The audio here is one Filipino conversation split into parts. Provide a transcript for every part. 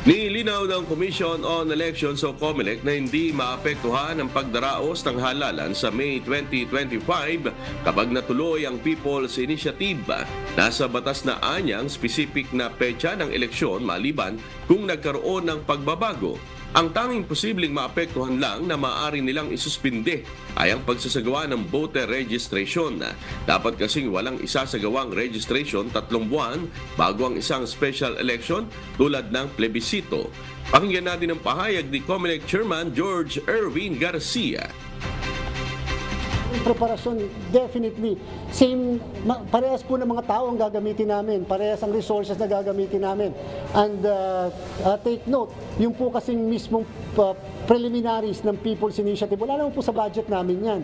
Nilinaw ng Commission on Elections o COMELEC na hindi maapektuhan ang pagdaraos ng halalan sa May 2025 kapag natuloy ang People's Initiative. Nasa batas na anyang specific na petsa ng eleksyon maliban kung nagkaroon ng pagbabago. Ang tanging posibleng maapektuhan lang na maaari nilang isuspinde ay ang pagsasagawa ng voter registration. Dapat kasing walang isasagawang registration 3 buwan bago ang isang special election tulad ng plebisito. Pakinggan natin ang pahayag ni COMELEC Chairman George Erwin Garcia. Preparasyon, definitely. Same, parehas po ng mga tao ang gagamitin namin. Parehas ang resources na gagamitin namin. And take note, yung po kasing mismong preliminaries ng People's Initiative, wala naman po sa budget namin yan.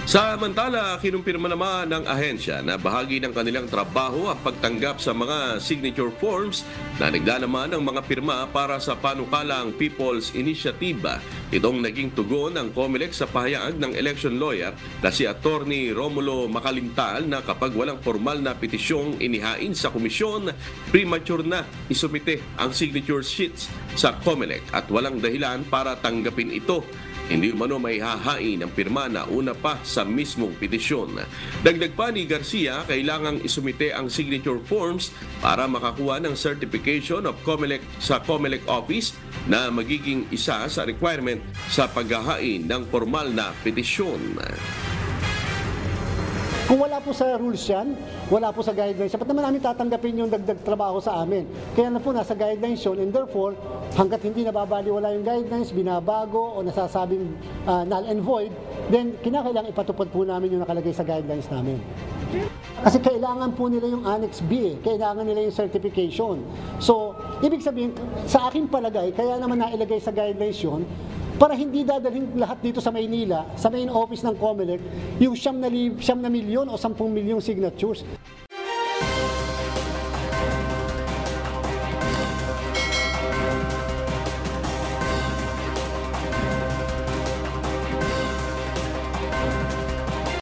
Samantala, kinumpirma naman ng ahensya na bahagi ng kanilang trabaho ang pagtanggap sa mga signature forms na naglalaman ng mga pirma para sa panukalang People's Initiative. Itong naging tugon ng COMELEC sa pahayag ng election lawyer na si Attorney Romulo Macalintal na kapag walang formal na petisyong inihain sa komisyon, premature na isumite ang signature sheets sa COMELEC at walang dahilan para tanggapin ito. Hindi umano may hahain ang pirma na una pa sa mismong petisyon. Dagdag pa ni Garcia, kailangang isumite ang signature forms para makakuha ng certification of COMELEC sa COMELEC office na magiging isa sa requirement sa paghahain ng formal na petisyon. Kung wala po sa rules yan, wala po sa guidelines, dapat naman namin tatanggapin yung dagdag trabaho sa amin. Kaya na po nasa guidelines yun, and therefore, hanggat hindi nababaliwala yung guidelines, binabago o nasasabing null and void, then kinakailangan ipatupad po namin yung nakalagay sa guidelines namin. Kasi kailangan po nila yung Annex B, kailangan nila yung certification. So, ibig sabihin, sa aking palagay, kaya naman nailagay sa guidelines yun, para hindi dadalhin lahat dito sa Maynila, sa main office ng COMELEC, yung 9 milyon o 10 milyong signatures.